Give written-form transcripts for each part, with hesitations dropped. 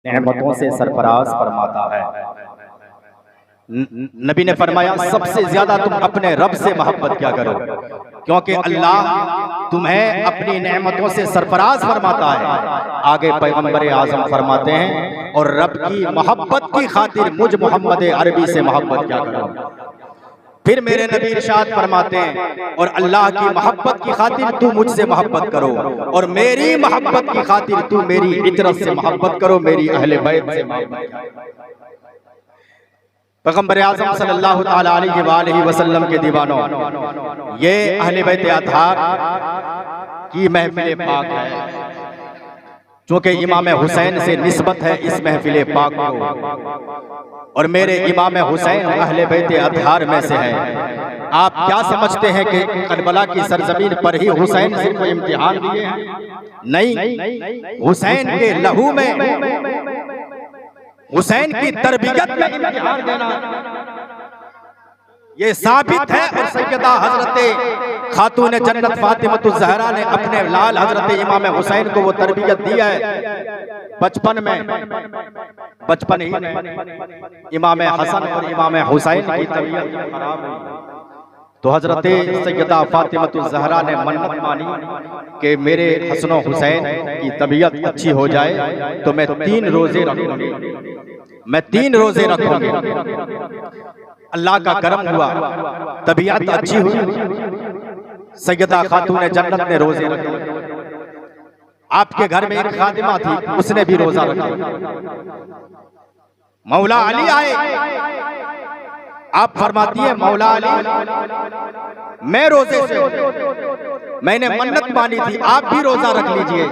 नेमतों से सरफराज फरमाता है। नबी ने फरमाया सबसे ज्यादा तुम अपने रब से मोहब्बत क्या करो, क्योंकि अल्लाह तुम्हें अपनी नेमतों से सरफराज फरमाता है। आगे पैगंबर आजम फरमाते हैं और रब की मोहब्बत की खातिर मुझ मोहम्मद अरबी से मोहब्बत क्या करो। फिर मेरे नबी इरशाद फरमाते हैं और अल्लाह की मोहब्बत की खातिर तू मुझसे मोहब्बत करो और मेरी मोहब्बत की खातिर तू मेरी इतरत से मोहब्बत करो, मेरी अहले बैत से मोहब्बत करो। पैगंबर आज़म सल्लल्लाहु ताला अलैहि वसल्लम के दीवानों, ये अहले बैत अतहार की महफिल पाक है, चूँकि इमाम हुसैन से निस्बत है इस महफिल पाक को, और मेरे इमाम हुसैन अहले बैत अतहार में से है। आप क्या समझते हैं कि करबला की सरजमीन पर ही हुसैन से कोई इम्तिहान दिए हैं? नहीं, हुसैन के लहू में, हुसैन की तरबियत में इम्तिहान देना ये साबित है। और सैयदा हजरत खातून जन्नत फातिमतुज़ ज़हरा ने अपने लाल हजरत इमाम हुसैन को वो तरबियत दिया है बचपन में, बचपन ही इमाम हसन और इमाम हुसैन की तबीयत खराब हुई तो हजरत सैयदा फातिमतुज़ ज़हरा ने मन्नत मानी कि मेरे हसन हुसैन की तबीयत अच्छी हो जाए तो मैं 3 रोजे रखूंगी, मैं 3 रोजे रखूंगी। अल्लाह का करम हुआ, तबीयत अच्छी हुई, सैयदा खातून जन्नत ने रोजे रखे। आपके घर में एक खादिमा थी, उसने भी रोजा रखा। मौला अली आए, आप फरमाती है मौला अली मैं रोजे से, मैंने मन्नत मानी थी, आप भी रोजा रख लीजिए।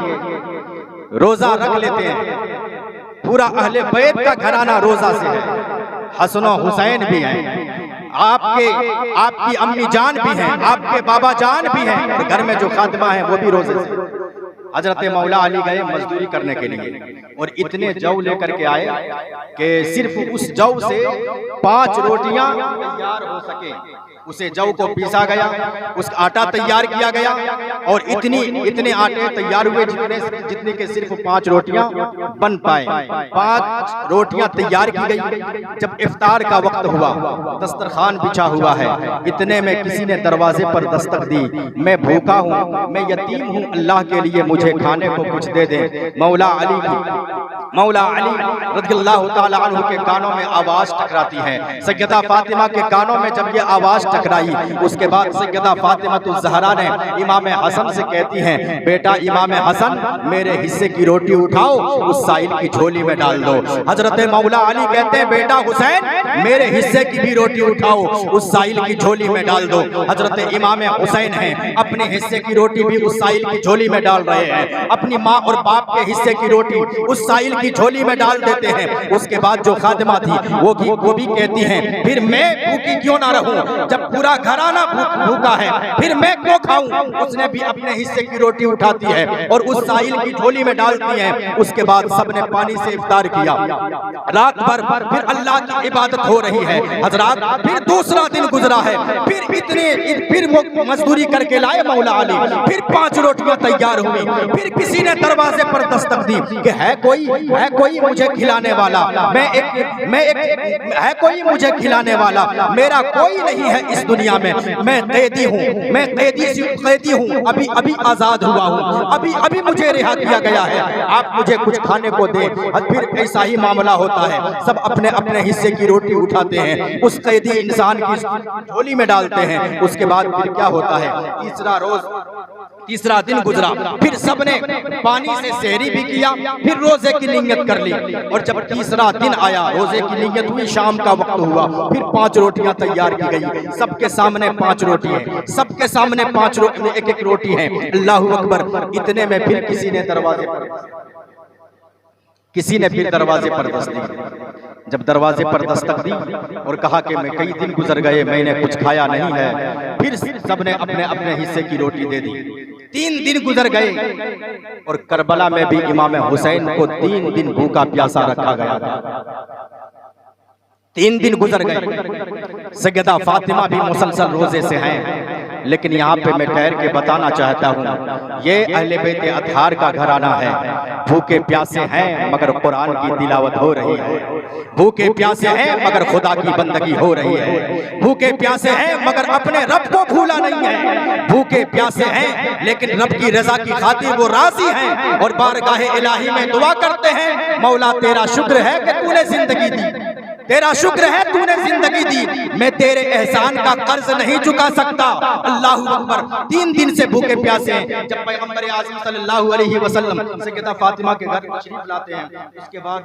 रोजा रख लेते हैं, पूरा अहले बैत का घराना रोजा से है, हसन हुसैन भी हैं, आपकी अम्मी जान भी हैं, आपके बाबा जान भी हैं, और घर में जो खातिमा है वो भी रोजे से। हजरत मौला अली गए मजदूरी करने के लिए और इतने जौ लेकर के आए कि सिर्फ उस जौ से 5 रोटियां तैयार हो सके, उसे जौ को पीसा गया, उसका आटा तैयार किया गया और इतने आटे तैयार हुए जितने के सिर्फ 5 रोटियां बन पाए। 5 रोटियां तैयार की गई। जब इफ्तार का वक्त हुआ, दस्तरखान बिछा हुआ है, इतने में किसी ने दरवाजे पर दस्तक दी। मैं भूखा हूँ, मैं यतीम हूँ, अल्लाह के लिए मुझे खाने को कुछ दे दे। मौला अली रज़ियल्लाहु ताला अन्हु के कानों में आवाज टकराती है। सैयदा फातिमा के कानों में जब ये आवाज टकराई, उसके बाद सैयदा फातिमतुज़ ज़हरा ने इमाम हसन से कहती हैं, बेटा इमाम हसन मेरे हिस्से की रोटी उठाओ, उस साइल की झोली में डाल दो। हजरत मौला अली कहते हैं, बेटा हुसैन मेरे हिस्से की भी रोटी उठाओ, उस साइल की झोली में डाल दो। हजरत इमाम हुसैन हैं, अपने हिस्से की रोटी भी उस साइल की झोली में डाल रहे हैं, अपनी माँ और बाप के हिस्से की रोटी उस साइल की झोली में डाल देते हैं। उसके बाद जो खादिमा थी वो भी कहती हैं, फिर मैं भूखी क्यों ना रहूं, जब पूरा घराना भूखा है फिर मैं क्यों खाऊं। उसने भी अपने हिस्से की रोटी उठाती है और उस साइल की झोली में डालती है। उसके बाद सबने पानी से इफ्तार किया। रात भर फिर अल्लाह की इबादत हो रही है। हजरात फिर दूसरा दिन गुजरा है, फिर मजदूरी करके लाए मौला अली, फिर 5 रोटियां तैयार हुई। फिर किसी ने दरवाजे पर दस्तक दी कि है कोई मुझे खिलाने वाला, है कोई मुझे खिलाने वाला, मेरा कोई नहीं है इस दुनिया में, मैं कैदी हूँ, मैं कैदी हूँ, अभी आजाद हुआ हूँ, अभी मुझे रिहा किया गया है, आप मुझे कुछ खाने को दें। फिर ऐसा ही मामला होता है, सब अपने अपने हिस्से की रोटी उठाते हैं, उस कैदी इंसान की झोली में डालते हैं। उसके बाद फिर क्या होता है, तीसरा दिन गुजरा, फिर सबने पानी से सहरी भी किया, फिर रोजे की नियत कर ली। और जब तीसरा दिन आया, रोजे की नियत हुई, शाम का वक्त हुआ, फिर 5 रोटियां तैयार की गई। सबके सामने 5 रोटी है, सबके सामने 5 रोटी, एक रोटी है। अल्लाहू अकबर। इतने में फिर किसी ने फिर दरवाजे पर दस्तक दी। जब दरवाजे पर दस्तक दी और कहा कि मैं कई दिन गुजर गए, मैंने कुछ खाया नहीं है, फिर सबने अपने अपने हिस्से की रोटी दे दी। 3 दिन गुजर गए और करबला में भी इमाम हुसैन को 3 दिन भूखा प्यासा रखा गया था। 3 दिन गुजर गए, सैयदा फातिमा भी मुसलसल रोजे से हैं। लेकिन यहाँ पे मैं ठहर के बताना चाहता हूँ, ये अहले बैत अतहार का घराना है। भूखे प्यासे हैं मगर कुरान की तिलावत हो रही है, भूखे प्यासे हैं मगर खुदा की बंदगी हो रही है, भूखे प्यासे हैं मगर अपने रब को भूला नहीं है, भूखे प्यासे हैं लेकिन रब की रजा की खातिर वो राजी हैं और बारगाहे इलाही में दुआ करते हैं, मौला तेरा शुक्र है कि तूने जिंदगी दी, तेरा शुक्र है तूने जिंदगी दी, मैं तेरे एहसान का कर्ज नहीं चुका सकता। अल्लाहू अकबर। 3 दिन से भूखे प्यासे हैं। जब पैगंबर आज़म सल्लल्लाहु अलैहि वसल्लम सैयदा फातिमा के घर तशरीफ लाते हैं, उसके बाद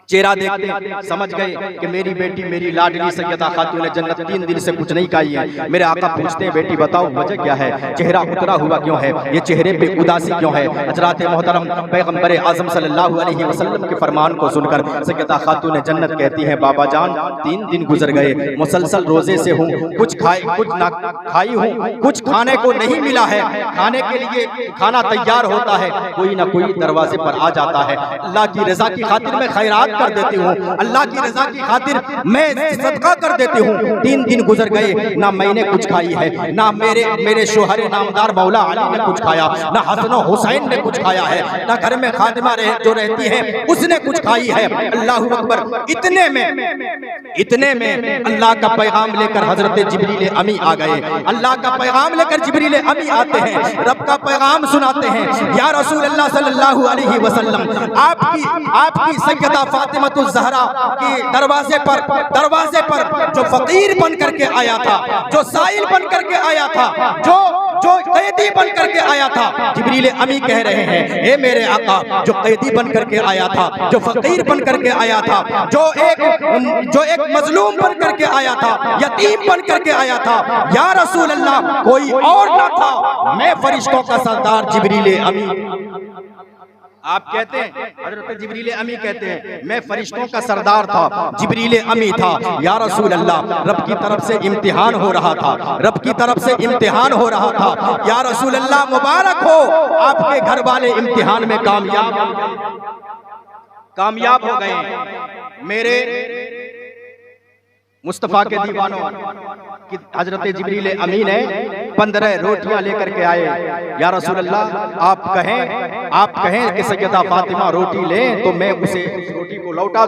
चेहरा देखते समझ गए कि मेरी बेटी, मेरी लाडली सैयदा खातून जन्नत 3 दिन से कुछ नहीं खाई है। मेरे आका पूछते हैं, बेटी बताओ वजह क्या है, चेहरा उतरा हुआ क्यों है, ये चेहरे पे उदासी क्यों है। हजरात मोहतरम पैगंबर आज़म सल्लल्लाहु अलैहि वसल्लम के फरमान को सुनकर सैयदा खातून जन्नत कहती है, बाबा जान 3 दिन गुजर गए, मुसलसल रोजे से हूँ, कुछ ना खाई हूँ, कुछ खाने को नहीं मिला है, खाने के लिए खाना तैयार होता है, कोई ना कोई दरवाजे पर आ जाता है, अल्लाह की रजा की खातिर मैं खैरात कर देती हूँ, अल्लाह की रजा की खातिर मैं सदका कर देती हूँ। 3 दिन गुजर गए, ना मैंने कुछ खाई है, ना मेरे शोहर नामदार मौला अली ने कुछ खाया, ना हसन हुसैन ने कुछ खाया है, ना घर में खादिमा जो रहती है उसने कुछ खाई है। अल्लाहू अकबर। इतने में अल्लाह का पैगाम लेकर हजरत जिब्रील अमी आ गए। अल्लाह का पैगाम लेकर जिब्रील अमी आते हैं, रब का पैगाम सुनाते हैं, या रसूल अल्लाह सल्लल्लाहु अलैहि वसल्लम, आपकी सैयदा फातिमातुज़ ज़हरा के दरवाजे पर जो फकीर बन करके आया था, जो साइल बन करके आया था, जो कैदी बन करके आया था, जिब्रील अमी कह रहे हैं, हे मेरे आका, जो कैदी बन करके आया था, जो फकीर बन करके आया था, जो एक मजलूम बन करके आया था, यतीम बन करके आया था, या रसूल अल्लाह कोई और ना था, मैं फरिश्तों का सरदार जिब्रील अमी। आप कहते हैं, हज़रत जिब्रील अमी कहते हैं, मैं फरिश्तों का सरदार था, जिब्रील अमी था, या रसूल अल्लाह रब की तरफ से इम्तिहान हो रहा था, रब की तरफ से इम्तिहान हो रहा था, या रसूल अल्लाह मुबारक हो, आपके घर वाले इम्तिहान में कामयाब हो गए। मेरे मुस्तफ़ा के दीवानों कि हजरत जिब्रील अमी ने 15 रोटियां लेकर के आए, या रसूल अल्लाह आप कहें कि सैयदा फातिमा रोटी ले तो मैं उसे रोटी को लौटा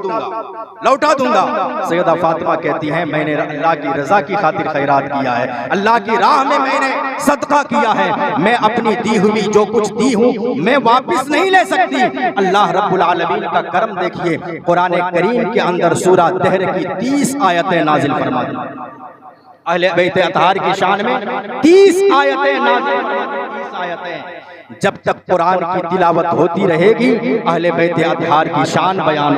दूंगा। सैयदा फातिमा कहती हैं, मैंने अल्लाह की रजा की खातिर खैरात किया है, अल्लाह की राह में मैंने सदका किया है, मैं अपनी दी हुई जो कुछ दी हूँ मैं वापस नहीं ले सकती। अल्लाह रब्बुल आलमीन का करम देखिए, कुरान करीम के अंदर सूरा दहर की 30 आयतें नाजिल फरमा दी। अहले बैत अतहार की शान में 30 आयतें नाजिल फरमा दी। 30 आयतें। जब तक कुरान की तिलावत होती रहेगी, अहले बैत अतहार की शान बयान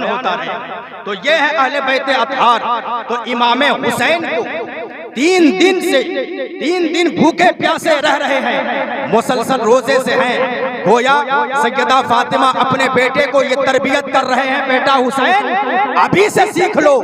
होता रहेगा। तो ये है अहले बैत अतहार। तो इमाम हुसैन को 3 दिन भूखे प्यासे रह रहे हैं, मुसलसल रोजे से हैं। गोया सैयदा फातिमा अपने बेटे को ये तरबियत कर रहे हैं, बेटा हुसैन अभी से सीख लो,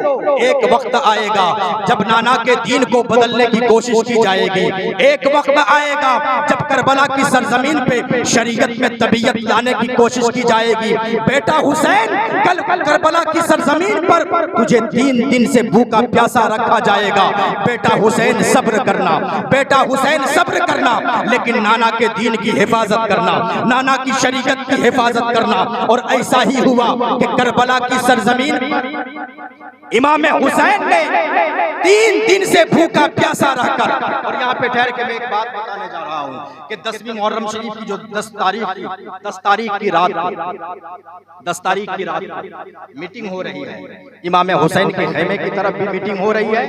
एक वक्त आएगा जब नाना के दीन को बदलने की कोशिश की जाएगी, एक वक्त आएगा जब करबला की सरजमीन पे शरीयत में तबीयत लाने की कोशिश की जाएगी। बेटा हुसैन कल करबला की सरजमीन पर तुझे 3 दिन से भूखा प्यासा रखा जाएगा। बेटा हुसैन सब्र करना, बेटा हुसैन सब्र करना, लेकिन नाना के दीन की हिफाजत करना, नाना की शरीयत की हिफाजत करना। और ऐसा ही हुआ कि करबला की सरजमीन इमाम हुसैन ने 3 दिन से भूखा प्यासा रहकर, और यहाँ पे ठहर के मैं एक बात बताने जा रहा हूँ कि 10वीं मुहर्रम शरीफ की जो 10 तारीख की रात मीटिंग हो रही है, इमाम हुसैन के खेमे की तरफ भी मीटिंग हो रही है,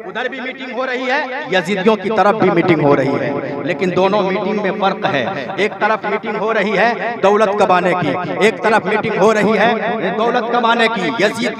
उधर भी मीटिंग हो रही है, यजीदियों की तरफ भी मीटिंग हो रही है। लेकिन दोनों मीटिंग में फर्क है, एक तरफ मीटिंग हो रही है दौलत कमाने की, एक तरफ मीटिंग हो रही है दौलत कमाने की, यजीद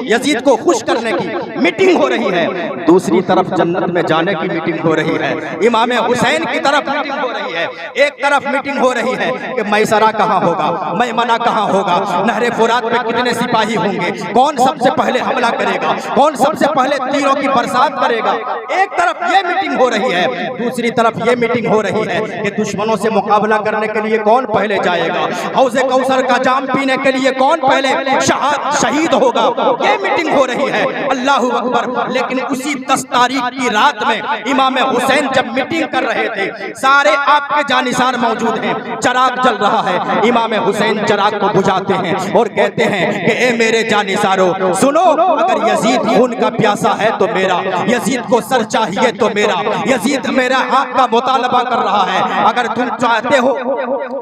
यजीद को खुश करने की मीटिंग हो रही है, दूसरी तरफ जन्नत में जाने की मीटिंग हो रही है। इमाम हुसैन की तरफ मीटिंग हो रही है, एक तरफ मीटिंग हो रही है कि मैसरा कहाँ होगा, मैमना कहाँ होगा, नहरे फुरात पे कितने सिपाही होंगे, कौन सबसे पहले हमला करेगा, कौन सबसे पहले तीरों की बरसात करेगा। एक तरफ ये मीटिंग हो रही है, दूसरी तरफ ये मीटिंग हो रही है कि दुश्मनों से मुकाबला करने के लिए कौन पहले जाएगा, हौज़े कौसर का जाम पीने के लिए कौन पहले शहीद होगा। ये मीटिंग हो रही है, अल्लाहु अकबर। लेकिन उसी 10 तारीख की रात में इमाम हुसैन जब मीटिंग कर रहे थे, सारे आपके जानिसार मौजूद हैं, चराग जल रहा है, इमाम हुसैन चराग को बुझाते हैं और कहते हैं कि ए मेरे जानिसारों सुनो, अगर यजीद खून का प्यासा है तो मेरा, यजीद को सर चाहिए तो मेरा, यजीद मेरा हक का मुतालबा कर रहा है, अगर तुम चाहते हो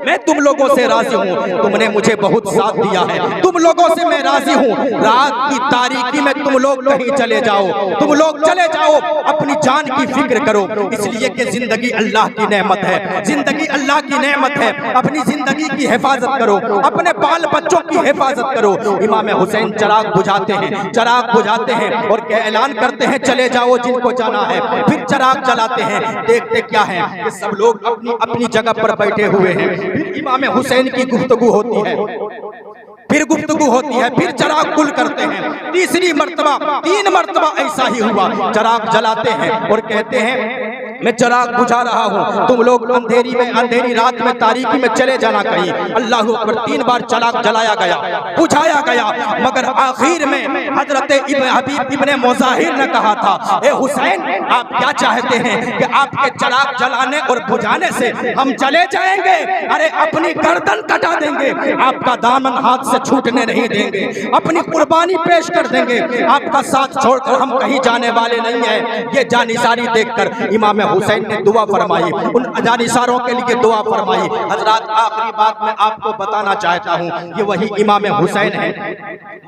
मैं तुम लोगों से राजी हूँ, तुमने मुझे बहुत साथ दिया है, तुम लोगों से मैं राजी हूँ, रात की तारीकी में तुम लोग कहीं चले जाओ, तुम लोग चले जाओ, अपनी जान की फिक्र करो, इसलिए कि जिंदगी अल्लाह की नेमत है, जिंदगी अल्लाह की नेमत है, अपनी जिंदगी की हिफाजत करो, अपने बाल बच्चों की हिफाजत करो। इमाम हुसैन चराग बुझाते हैं, चराग बुझाते हैं और ऐलान करते हैं चले जाओ जिनको जाना है। फिर चराग जलाते हैं, देखते क्या है कि सब लोग अपनी अपनी जगह पर बैठे हुए हैं। फिर इमाम हुसैन की गुफ्तगू होती है, फिर गुफ्तगू होती है, फिर चराग गुल करते हैं, तीसरी मर्तबा 3 मर्तबा ऐसा ही हुआ, चराग जलाते हैं और कहते हैं मैं चराग बुझा रहा हूँ, तुम लोग अंधेरी में, अंधेरी रात में, तारीकी में चले जाना कहीं। अल्लाह अकबर, 3 बार चराग जलाया गया, बुझाया गया, मगर आखिर में हजरत इब्न हबीब इब्न मुज़ाहिर ने कहा था, ए हुसैन आप क्या चाहते हैं कि आपके चराग जलाने और बुझाने से हम चले जाएंगे? अरे अपनी गर्दन कटा देंगे, आपका दामन हाथ से छूटने नहीं देंगे, अपनी कुर्बानी पेश कर देंगे, आपका साथ छोड़कर हम कहीं जाने वाले नहीं हैं। ये जानिसारी देखकर इमाम हुसैन ने दुआ फरमाई, उन जानिसारों के लिए दुआ फरमाई। हजरात, आखिरी बात मैं आपको बताना चाहता हूँ, ये वही इमाम हुसैन है,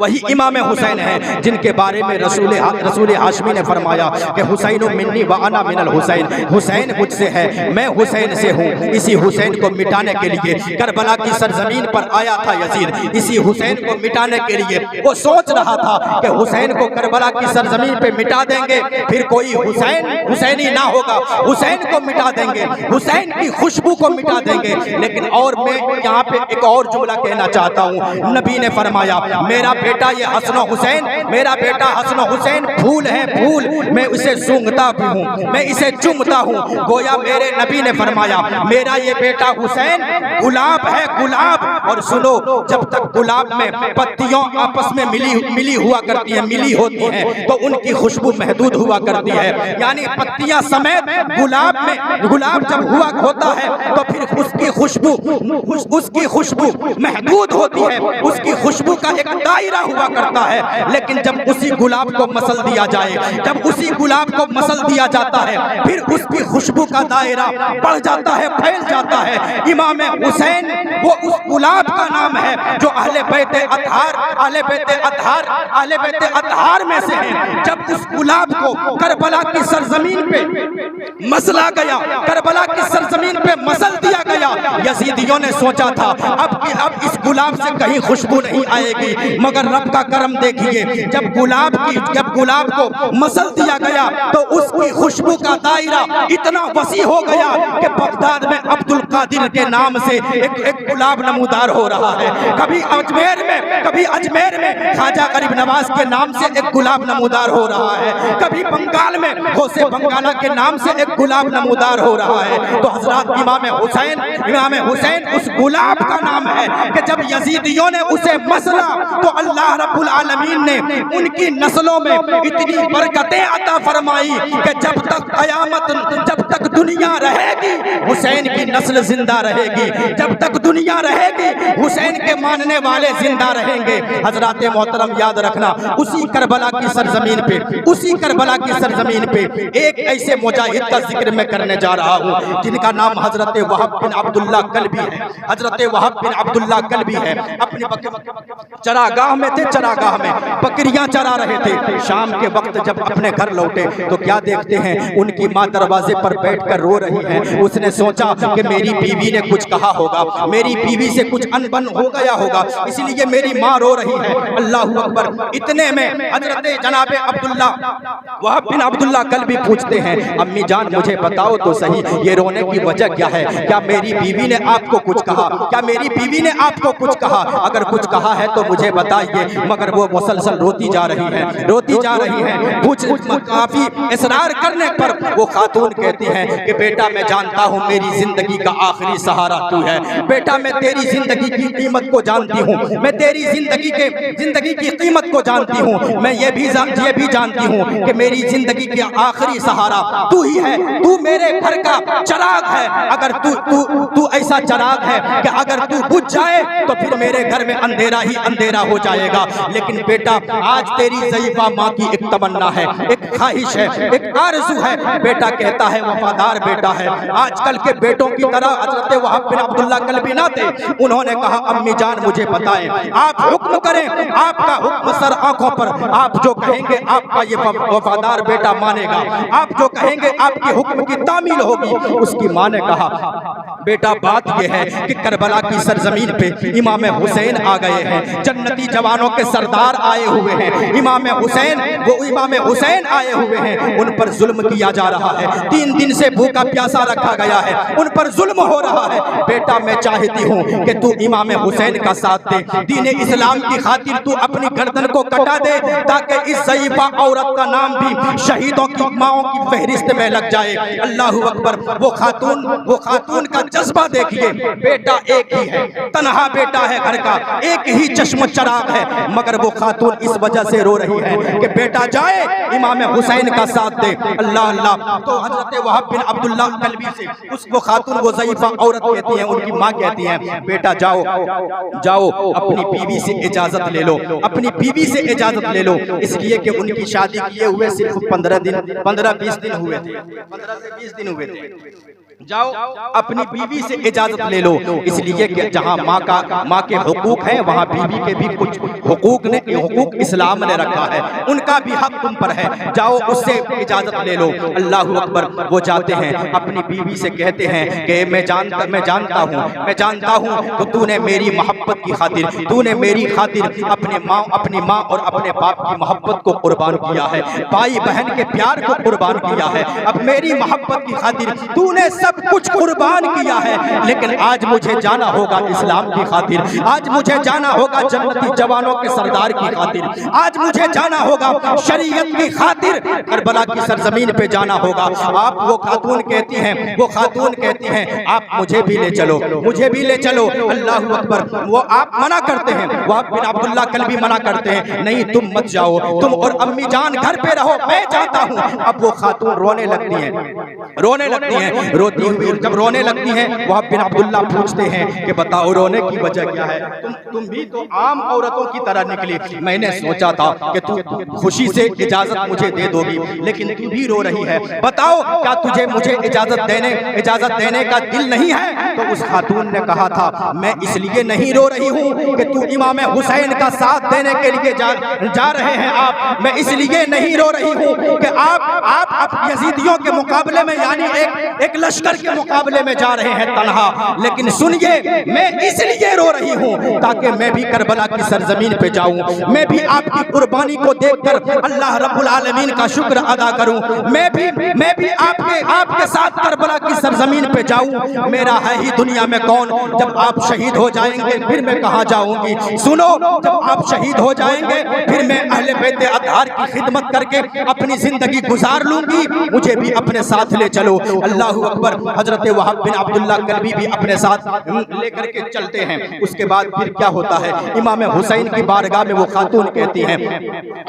वही इमाम हुसैन है जिनके बारे में रसूल हाशमी ने फरमाया कि हुसैन मिन्नी व अना मिनल हुसैन, हुसैन मुझसे है, मैं हुसैन से हूँ। इसी हुसैन को मिटाने के लिए करबला की सरजमीन पर आया था यजीद, इसी हुसैन को मिटाने के लिए वो सोच रहा था कि हुसैन को करबला की सरजमीन पे मिटा देंगे, फिर कोई हुसैनी ना होगा, हुसैन को मिटा देंगे, हुसैन की खुशबू को मिटा देंगे। लेकिन और मैं यहाँ पे एक और जुमला कहना चाहता हूँ, नबी ने फरमाया मेरा बेटा ये हसन हुसैन, मेरा बेटा हसन हुसैन फूल है, फूल, मैं इसे सूंघता भी हूँ, मैं इसे चूमता हूँ। गोया मेरे नबी ने फरमाया मेरा ये बेटा हुसैन गुलाब है, गुलाब। और सुनो, जब तक गुलाब में पत्तियों आपस में मिली हुआ करती है, मिली होती हैं, तो उनकी खुशबू महदूद हुआ करती है, यानी पत्तियां समेत गुलाब में, गुलाब जब हुआ होता है तो फिर उसकी खुशबू महदूद होती है, उसकी खुशबू का एक दायरा हुआ करता है। लेकिन जब उसी गुलाब को मसल दिया जाए, जब उसी गुलाब को मसल दिया जाता है, फिर उसकी खुशबू का दायरा बढ़ जाता है, फैल जाता है। इमाम हुसैन वो उस गुलाब का नाम है जो अहले बैत अतहार में से है। जब उस गुलाब को करबला की सरजमीन पे मसला गया, करबला की सरजमीन पे मसल दिया गया, यजीदियों ने सोचा था अब इस गुलाब से कहीं खुशबू नहीं आएगी, मगर रब का करम देखिए, जब गुलाब को मसल दिया गया तो उसकी खुशबू का दायरा इतना वसी हो गया कि बगदाद में अब्दुल कादिर के नाम से एक गुलाब नमूदार हो रहा है, कभी अजमेर में ख्वाजा गरीब नवाज के नाम से एक गुलाब नमूदार हो रहा है, कभी बंगाल में गौसे बंगाला के नाम से एक गुलाब नमूदार हो रहा है। तो हजरत इमाम हुसैन उस गुलाब का नाम है कि जब यजीदियों ने उसे मसला तो अल्लाह रब्बुल आलमीन ने उनकी नस्लों में इतनी बरकतें अता फरमाई कि जब तक दुनिया रहेगी हुसैन की नस्ल जिंदा रहेगी, जब तक दुनिया रहेगी हुसैन के मानने वाले जिंदा रहेंगे। हजरत मोहतरम याद रखना, उसी करबला की सरजमीन पे एक ऐसे मुजाहिद का जिक्र मैं करने जा रहा हूँ जिनका नाम हजरत वहाब बिन अब्दुल्लाह कल्बी है, हजरत वहाब बिन अब्दुल्ला कल्बी है, अपनी चरागाह में थे, चरागाह में बकरियां चरा रहे थे। शाम के वक्त जब अपने घर लौटे तो क्या देखते हैं, उनकी माँ दरवाजे पर बैठकर रो रही है। उसने सोचा कि मेरी बीवी ने कुछ कहा होगा, मेरी बीवी से कुछ अनबन हो गया होगा, इसलिए मेरी माँ रो रही है। अल्लाहू अकबर। इतने में हजरत जनाबे अब्दुल्ला वहाब बिन अब्दुल्ला कल्बी पूछते हैं, अम्मी जान मुझे बताओ तो सही, ये रोने की वजह क्या है? क्या मेरी बीवी ने आपको कुछ कहा? क्या मेरी बीवी ने आपको कुछ कहा? अगर कुछ कहा है तो मुझे बताइए। मगर वो मुसलसल रोती जा रही है, रोती जा रही है। कुछ काफी इसरार करने पर वो खातून कहती है कि बेटा मैं जानता हूँ मेरी जिंदगी का आखिरी सहारा तू है। बेटा मैं तेरी जिंदगी की कीमत को जानती हूँ, मैं तेरी जिंदगी की कीमत को जानती हूँ। मैं ये भी जानती हूँ कि मेरी जिंदगी का आखिरी सहारा तू ही है। तू मेरे घर का चिराग है। अगर तू ऐसा चिराग है कि अगर तू बुझ जाए तो फिर मेरे घर में अंधेरा ही अंधेरा हो जाएगा। लेकिन बेटा आज तेरी ज़ईफ़ा माँ की एक तमन्ना है, एक ख्वाहिश है, एक आरज़ू है। बेटा कहता है वफादार बेटा है। आजकल के बेटों की तरह हज़रत वहाब बिन अब्दुल्ला कल्बी ना थे। उन्होंने कहा अम्मी जान मुझे बताएं, आप हुक्म करें, आपका हुक्म सर आंखों पर। आप जो कहेंगे आपका ये वफादार बेटा मानेगा, आप जो कहेंगे आपके हुक्म की तामील होगी। उसकी माँ ने कहा बेटा बात यह है कि करबला की सरजमीन पे इमाम हुसैन आ गए हैं, जन्नती जवानों के सरदार आए हुए हैं। इमाम हुसैन आए हुए हैं, उन पर जुल्म किया जा रहा है। 3 दिन से भूखा प्यासा रखा गया है, उन पर जुल्म हो रहा है। बेटा मैं चाहती हूँ कि तू इमाम हुसैन का साथ दे, दीन इस्लाम की खातिर तू अपनी गर्दन को कटा दे, ताकि इस ज़ईफ़ा औरत का नाम भी शहीदों की माओं की फहरिस्त में लग जाए। अल्लाहू अकबर। वो खातून का जज्बा देखिए। बेटा एक ही है, तन्हा बेटा है घर का, एक ही चश्म चराग है। मगर वो खातून इस वजह से रो रही है कि बेटा जाए इमाम हुसैन का साथ दे। अल्लाह अल्लाह। तो हजरत वहाब बिन अब्दुल्ला कल्बी से वो खातून, वो ज़ईफ़ा औरत कहती है, उनकी माँ कहती है बेटा जाओ अपनी बीवी से इजाजत ले लो, अपनी बीवी से इजाजत ले लो। इसलिए कि उनकी शादी किए हुए सिर्फ 15-20 दिन हुए थे, 15 से 20 दिन हुए थे। जाओ अपनी बीवी से इजाजत ले लो। इसलिए कि जहाँ माँ के हुकूक हैं वहाँ बीवी के भी कुछ हुकूक इस्लाम ने रखा है, उनका भी हक तुम पर है। जाओ उससे इजाजत ले लो। अल्लाहू अकबर। वो जाते हैं अपनी बीवी से कहते हैं कि मैं जानता हूँ कि तूने मेरी मोहब्बत की खातिर, तूने मेरी खातिर अपनी माँ और अपने बाप की मोहब्बत को कुर्बान किया है, भाई बहन के प्यार को कुर्बान किया है। अब मेरी मोहब्बत की खातिर तूने सब कुछ कुर्बान किया है, लेकिन आज मुझे जाना होगा इस्लाम की खातिर, आज मुझे जाना होगा जन्नती जवानों के सरदार की खातिर, आज मुझे जाना होगा शरीयत की खातिर, करबला की सरजमीन पे जाना होगा। आप वो खातून कहती हैं आप मुझे भी ले चलो, मुझे भी ले चलो। अल्लाहू अकबर। वो आप मना करते हैं, वहाब बिन अब्दुल्ला कल्बी मना करते हैं, नहीं तुम मत जाओ, तुम और अम्मी जान घर पे रहो, मैं जाता हूँ। अब वो खातून रोने लगती हैं। रोती हुई जब रोने लगती हैं, वहाब बिन अब्दुल्ला पूछते हैं कि बताओ रोने की वजह क्या है? तुम भी तो आम औरतों की तरह निकली। मैंने सोचा था कि तू खुशी से इजाजत मुझे दे दोगी, लेकिन तू भी रो रही है। बताओ क्या तुझे मुझे इजाजत देने का दिल नहीं है? तो उस खातून ने कहा था मैं इसलिए नहीं रो रही हूँ कि तू इमाम हुसैन का साथ देने के लिए जा रहे हैं आप। मैं इसलिए नहीं रो रही हूँ कि आप यजीदियों के मुकाबले में, यानी एक लश्कर के मुकाबले में जा रहे हैं तन्हा। लेकिन सुनिए, मैं इसलिए रो रही हूँ ताकि मैं भी करबला की सरजमीन पे जाऊं, मैं भी आपकी कुर्बानी को देखकर अल्लाह रब्बुल आलमीन का शुक्र अदा करूं, मैं भी आपके साथ करबला की सरजमीन पे जाऊं। मेरा है ही दुनिया में कौन? जब आप शहीद हो जाएंगे फिर मैं कहाँ जाऊंगी? सुनो, जब आप शहीद हो जाएंगे फिर मैं अहले बैत अतहार की खिदमत करके अपनी जिंदगी गुजार लूंगी, मुझे भी अपने साथ ले चलो। अल्लाहू अकबर। हजरत वहाब बिन अब्दुल्ला कल्बी भी अपने साथ लेकर के चलते हैं। उसके बाद फिर क्या होता है, इमाम हुसैन की बारगाह में वो खातून कहती हैं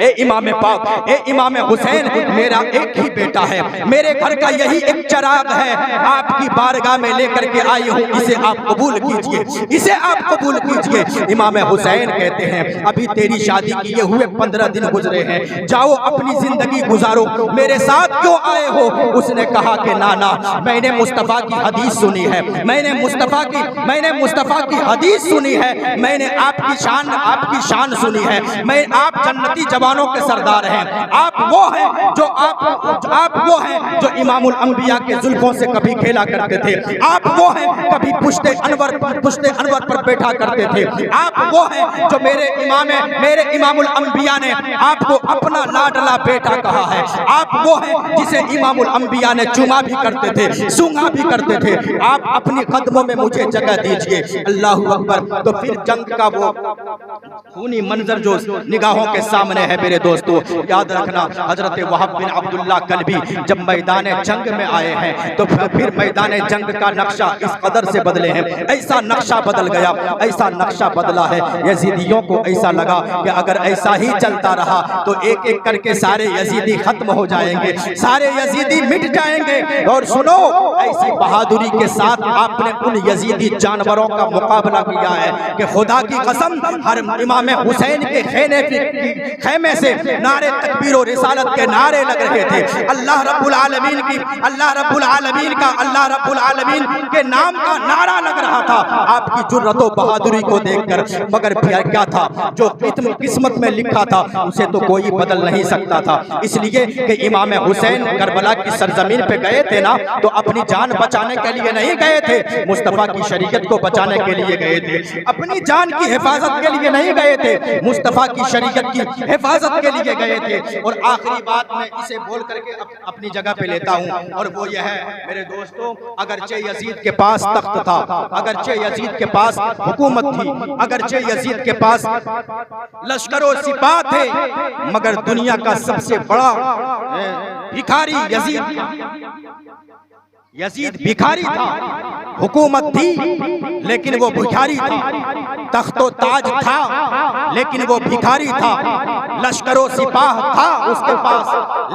ए इमाम पाक, ए इमाम हुसैन, मेरा एक ही बेटा है, मेरे घर का यही एक चिराग है, आपकी बारगाह में लेकर के आई हूँ, इसे आप कबूल कीजिए, इसे आप कबूल कीजिए। इमाम हुसैन कहते हैं अभी तेरी शादी किए हुए 15 दिन गुजरे हैं, जाओ अपनी जिंदगी गुजारो, मेरे साथ क्यों आए हो? उसने कहा कि नाना, मैंने मुस्तफ़ा की हदीस सुनी है, मैंने मुस्तफ़ा की हदीस सुनी है, मैंने आपकी शान सुनी है। मैं आप जन्नती जवानों के सरदार हैं। आप वो हैं जो इमामुल अंबिया के जुल्फों से कभी खेला करते थे। आप वो हैं कभी पुश्ते अनवर पर बैठा करते थे। आप वो हैं जो मेरे इमामुल अंबिया ने आपको अपना लाडला बेटा कहा है। आप वो हैं जिसे इमामुल अंबिया ने चुमा भी करते थे, सूंघा भी करते थे। आप अपनी कदमों में मुझे जगह दीजिए। अल्लाहू अकबर। तो फिर जंग का वो खूनी मंजर जो निगाहों के सामने है मेरे दोस्तों, याद रखना हजरत वहाब बिन अब्दुल्लाह कल्बी जब मैदान जंग में आए हैं तो फिर मैदान जंग का नक्शा इस कदर से बदले हैं, ऐसा नक्शा बदल गया, ऐसा नक्शा बदला है। यजीदियों को ऐसा लगा कि अगर ऐसा ही चलता रहा तो एक एक करके सारे यजीदी खत्म हो जाएंगे, सारे यजीदी मिट जाएंगे। और सुनो, ऐसी बहादुरी के साथ आपने उन यजीदी जानवरों का मुकाबला किया है कि खुदा की कसम हर इमाम हुसैन के खेमे से नारे तकबीर और रिसालत के नारे लग रहे थे। अल्लाह रब्बुल आलमीन के नाम का नारा लग रहा था आपकी जुर्रत और बहादुरी को देखकर। मगर फिर क्या था, जो किस्मत में लिखा था उसे तो कोई बदल नहीं सकता था। इसलिए कि इमाम हुसैन करबला की सरजमीन पे गए थे ना, तो अपनी जान बचाने के लिए नहीं गए थे, मुस्तफ़ा की शरीयत को बचाने के लिए गए थे। अपनी जान की हिफाजत के लिए नहीं गए थे, मुस्तफ़ा की शरीयत की हिफाजत के लिए गए थे। और आखिरी बात मैं इसे बोल करके अपनी जगह पे लेता हूँ, और वो यह है मेरे दोस्तों, अगरचे यजीद के पास तख्त था, अगरचे यजीद के पास हुकूमत थी, अगरचे यजीद के पास लश्करों सिपाह थे, मगर दुनिया का सबसे बड़ा भिखारी यजीद भिखारी था। हुकूमत थी लेकिन वो भिखारी था, तख्तो ताज था लेकिन वो भिखारी था, लश्करों सिपाह था उसके पास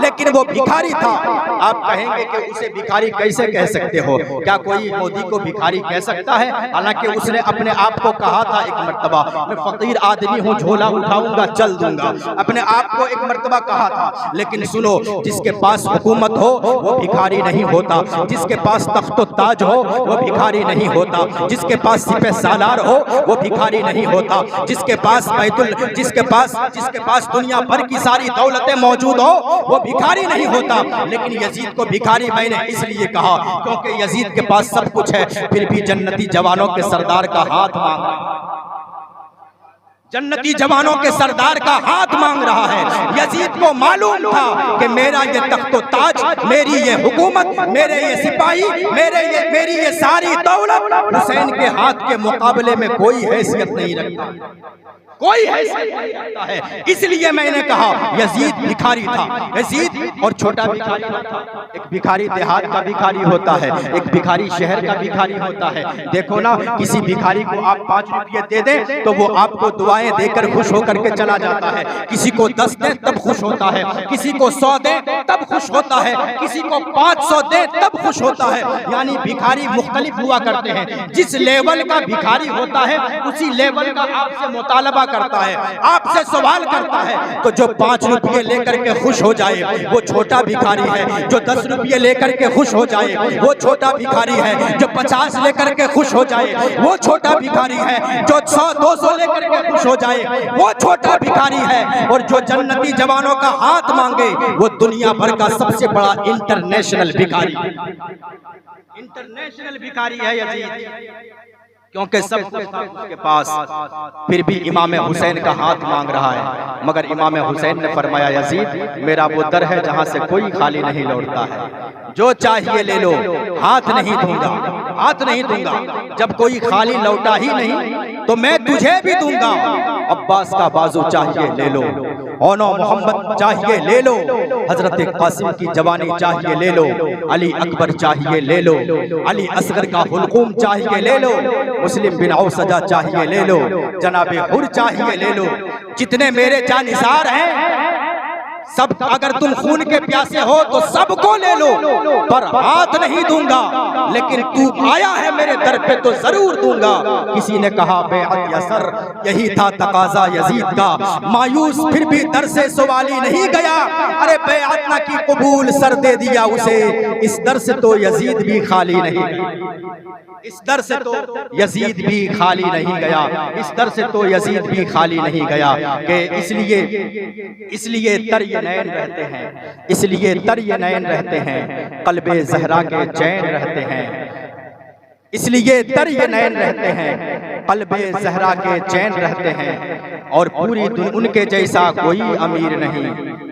लेकिन वो भिखारी था। आप कहेंगे कि उसे भिखारी कैसे कह सकते हो? क्या कोई मोदी को भिखारी कह सकता है? हालांकि उसने अपने आप को कहा था एक मर्तबा, मैं फकीर आदमी हूँ, झोला उठाऊंगा चल दूंगा, अपने आप को एक मर्तबा कहा था। लेकिन सुनो, जिसके पास हुकूमत हो वो भिखारी नहीं होता, जिसके पास तख्तो ताज हो वो भिखारी नहीं होता, जिसके पास सिपह सालार हो वो भिखारी नहीं होता, जिसके पास दुनिया भर की सारी दौलतें मौजूद हो वो भिखारी नहीं होता। लेकिन यजीद को भिखारी मैंने इसलिए कहा क्योंकि यजीद के पास सब कुछ है, फिर भी जन्नती जवानों के सरदार का हाथ मांग रहा है, जन्नती जवानों के सरदार का हाथ मांग रहा है। यजीद को मालूम था कि मेरा ये तख्तो ताज, मेरी ये हुकूमत, मेरे ये सिपाही, मेरी ये सारी दौलत हुसैन के हाथ के मुकाबले में कोई हैसियत नहीं रखता, कोई हैसियत नहीं रखता है। इसलिए मैंने कहा यजीद भिखारी था, यजीद और छोटा भिखारी था। एक भिखारी देहात का भिखारी होता है, एक भिखारी शहर का भिखारी होता है। देखो ना, किसी भिखारी को आप 5 रुपये दे दें तो वो आपको दुआएं देकर खुश होकर के चला जाता है, किसी को 10 दे तब खुश होता है, किसी को 100 दे तब खुश होता है, किसी को 500 दे तब खुश होता है। यानी भिखारी मुख्तलिफ हुआ करते हैं, जिस लेवल का भिखारी होता है उसी लेवल का आपसे मुतालबा करता है, आपसे सवाल करता है। तो जो 5 रुपये लेकर के खुश हो जाए वो छोटा भिखारी है, जो 10 रुपये लेकर के खुश हो जाए वो छोटा भिखारी है, जो 50 लेकर के खुश हो जाए वो छोटा भिखारी है, जो 100-200 लेकर के खुश हो जाए वो छोटा भिखारी है। और जो जन्नती जवानों का हाथ मांगे वो दुनिया भर का सबसे बड़ा इंटरनेशनल भिखारी है यजीद, क्योंकि सब कुछ था उसके पास, फिर भी इमाम हुसैन का हाथ मांग रहा है। मगर इमाम हुसैन ने फरमाया, यजीद मेरा वो दर है जहां से कोई खाली नहीं लौटता है, जो चाहिए ले लो, हाथ नहीं दूंगा, हाथ नहीं दूंगा। जब कोई खाली लौटा ही नहीं तो मैं तुझे भी दूंगा। अब्बास का बाजू चाहिए ले लो, ओनो मोहम्मद चाहिए ले लो, हजरत कासिम की जवानी चाहिए ले लो, अली अकबर चाहिए ले लो, अली असगर का हुलकूम चाहिए ले लो, मुस्लिम बिन औसजा चाहिए ले लो, जनाबे हुर चाहिए ले लो, जितने मेरे जानिसार हैं सब अगर तुम खून के प्यासे हो तो सबको ले लो, पर हाथ नहीं दूंगा, लेकिन तू आया है मेरे दर पे तो जरूर दूंगा। किसी ने कहा बेअत यसर, यही था तकाजा यजीद का, मायूस फिर भी दर से सवाली नहीं गया। अरे बेअत ना की कबूल सर दे दिया उसे, इस दर से तो यजीद भी खाली नहीं, इस दर से तो यजीद भी खाली नहीं गया, इस दर से तो यजीद भी खाली नहीं गया। कि इसलिए तर्य नैन रहते हैं, इसलिए तर्य नैन रहते हैं, कल्बे ज़हरा के चैन रहते हैं, इसलिए तर्य नैन रहते हैं, कल्बे ज़हरा के चैन रहते हैं। और पूरी दुनिया उनके जैसा कोई अमीर नहीं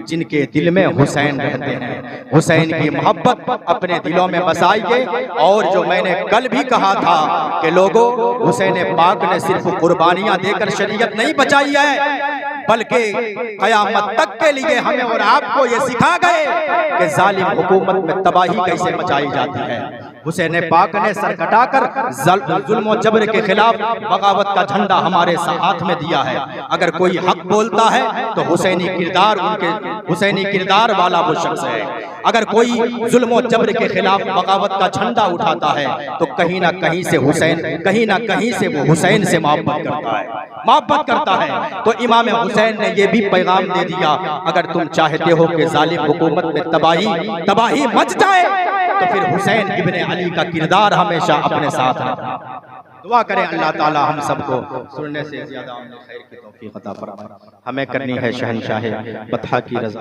जिनके दिल में हुसैन रहते हैं। हुसैन की मोहब्बत अपने दिलों में बसाइए। और जो मैंने कल भी कहा था कि लोगों, हुसैन पाक ने सिर्फ कुर्बानियां देकर शरीयत नहीं बचाई है, बल्कि क़यामत तक के लिए हमें और आपको ये सिखा गए कि जालिम हुकूमत में तबाही कैसे मचाई जाती है। हुसैन पाक ने सर कटाकर जुल्म और जबर के खिलाफ बगावत का झंडा हमारे हाथ में दिया है। अगर कोई हक बोलता है तो हुसैनी किरदार वाला वो शख्स है। अगर कोई जुल्म और जबर के खिलाफ बगावत का झंडा उठाता है तो कहीं ना कहीं से वो हुसैन से मोहब्बत करता है। तो इमाम हुसैन ने ये भी पैगाम दे दिया, अगर तुम चाहते हो कि जालिम हुकूमत में तबाही मच जाए तो फिर हुसैन इब्ने अली का किरदार हमेशा अपने साथ रखना। दुआ करें अल्लाह ताला हम सबको सुनने से ज्यादा खैर की तौफीक अता फरमाए। हमें करनी है शहंशाह बतहा की रज़ा।